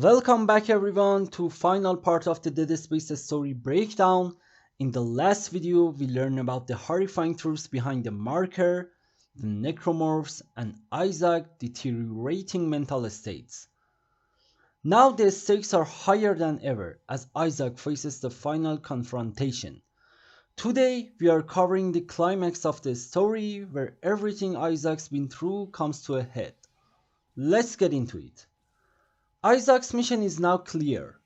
Welcome back everyone to final part of the Dead Space story breakdown. In the last video we learned about the horrifying truths behind the marker, the Necromorphs, and Isaac deteriorating mental states. Now the stakes are higher than ever as Isaac faces the final confrontation. Today we are covering the climax of the story where everything Isaac's been through comes to a head. Let's get into it. Isaac's mission is now clear.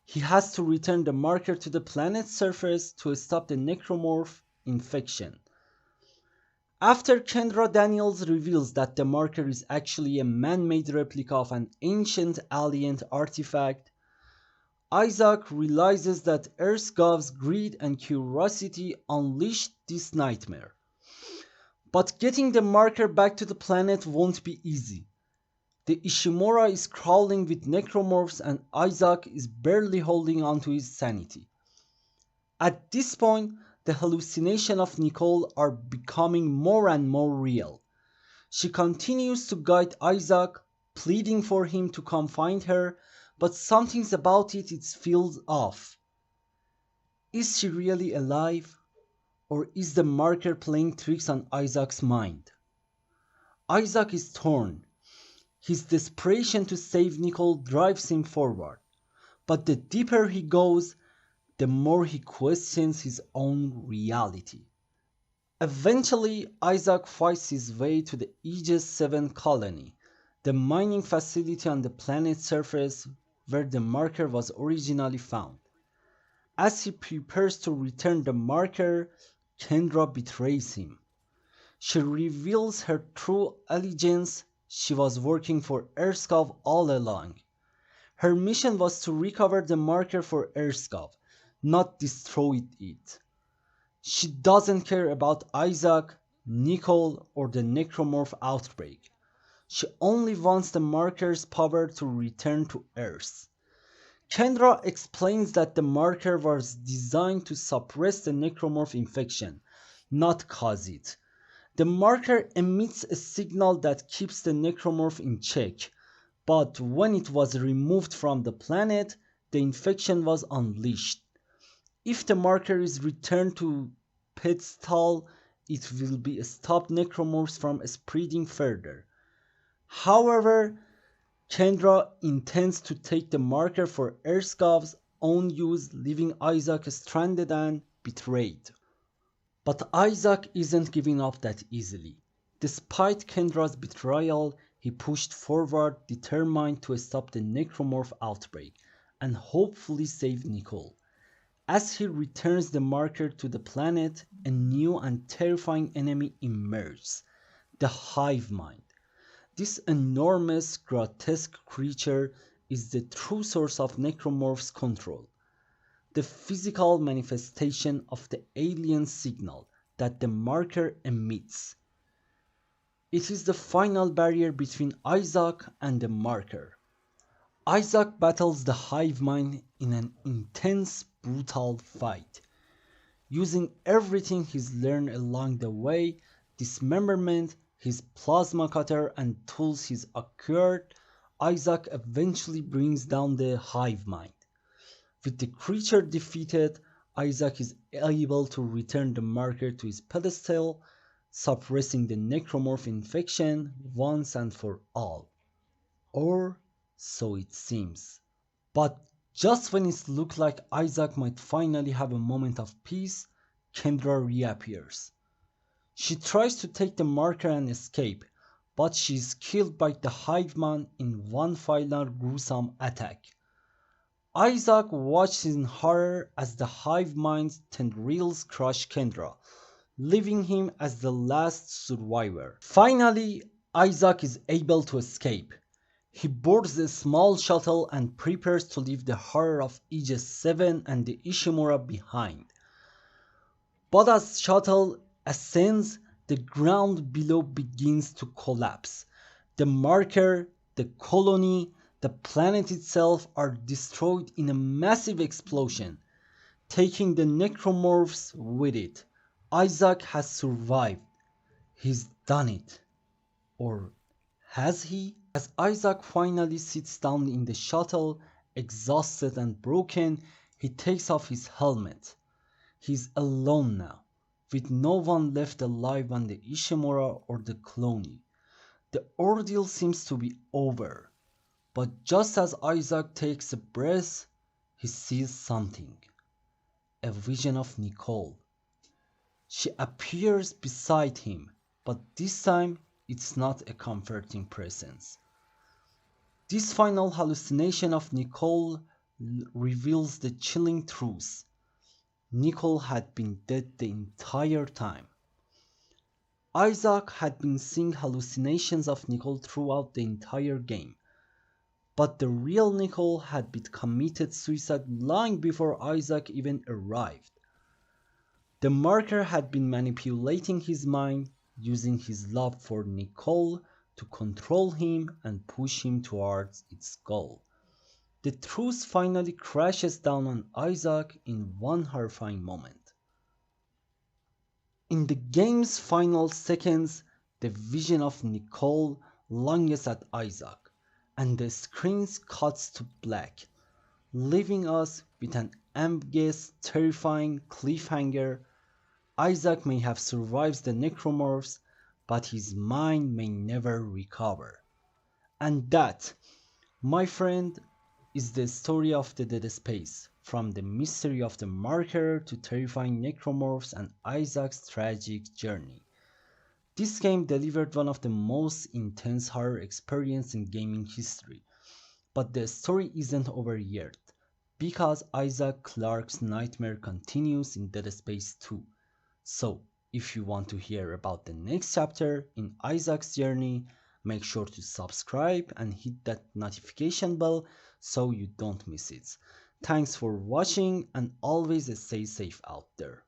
He has to return the marker to the planet's surface to stop the necromorph infection. After Kendra Daniels reveals that the marker is actually a man-made replica of an ancient alien artifact, Isaac realizes that Earthgov's greed and curiosity unleashed this nightmare. But getting the marker back to the planet won't be easy. The Ishimura is crawling with necromorphs and Isaac is barely holding on to his sanity. At this point, the hallucinations of Nicole are becoming more and more real. She continues to guide Isaac, pleading for him to come find her, but something's about it feels off. Is she really alive? Or is the marker playing tricks on Isaac's mind? Isaac is torn. His desperation to save Nicole drives him forward, but the deeper he goes, the more he questions his own reality. Eventually, Isaac fights his way to the Aegis 7 colony, the mining facility on the planet's surface where the marker was originally found. As he prepares to return the marker, Kendra betrays him. She reveals her true allegiance. She was working for Earthgov all along. Her mission was to recover the marker for Earthgov, not destroy it. She doesn't care about Isaac, Nicole, or the necromorph outbreak. She only wants the marker's power to return to Earth. Kendra explains that the marker was designed to suppress the necromorph infection, not cause it. The marker emits a signal that keeps the necromorph in check, but when it was removed from the planet, the infection was unleashed. If the marker is returned to pedestal, it will be stop necromorphs from spreading further. However, Kendra intends to take the marker for Earthgov's own use, leaving Isaac stranded and betrayed. But Isaac isn't giving up that easily. Despite Kendra's betrayal, he pushed forward, determined to stop the necromorph outbreak and hopefully save Nicole. As he returns the marker to the planet, a new and terrifying enemy emerges, the Hive Mind. This enormous, grotesque creature is the true source of Necromorph's control, the physical manifestation of the alien signal that the marker emits. It is the final barrier between Isaac and the marker. Isaac battles the Hive Mind in an intense, brutal fight. Using everything he's learned along the way, dismemberment, his plasma cutter, and tools he's acquired, Isaac eventually brings down the Hive Mind. With the creature defeated, Isaac is able to return the marker to his pedestal, suppressing the necromorph infection once and for all. Or so it seems. But just when it looks like Isaac might finally have a moment of peace, Kendra reappears. She tries to take the marker and escape, but she is killed by the Hive Mind in one final gruesome attack. Isaac watches in horror as the Hive Mind's tendrils crush Kendra, leaving him as the last survivor. Finally, Isaac is able to escape. He boards a small shuttle and prepares to leave the horror of Aegis 7 and the Ishimura behind. But as shuttle ascends, the ground below begins to collapse. The marker, the colony, the planet itself are destroyed in a massive explosion, taking the necromorphs with it. Isaac has survived. He's done it. Or has he? As Isaac finally sits down in the shuttle, exhausted and broken, he takes off his helmet. He's alone now, with no one left alive on the Ishimura or the Cloney. The ordeal seems to be over, but just as Isaac takes a breath, he sees something. A vision of Nicole. She appears beside him, but this time it's not a comforting presence. This final hallucination of Nicole reveals the chilling truth. Nicole had been dead the entire time. Isaac had been seeing hallucinations of Nicole throughout the entire game, but the real Nicole had been committed suicide long before Isaac even arrived. The marker had been manipulating his mind, using his love for Nicole to control him and push him towards its goal. The truth finally crashes down on Isaac in one horrifying moment. In the game's final seconds, the vision of Nicole lunges at Isaac, and the screen cuts to black, leaving us with an ambiguous, terrifying cliffhanger. Isaac may have survived the Necromorphs, but his mind may never recover. And that, my friend, is the story of the Dead Space, from the mystery of the marker to terrifying Necromorphs and Isaac's tragic journey. This game delivered one of the most intense horror experiences in gaming history, but the story isn't over yet, because Isaac Clarke's nightmare continues in Dead Space 2. So, if you want to hear about the next chapter in Isaac's journey, make sure to subscribe and hit that notification bell so you don't miss it. Thanks for watching and always stay safe out there.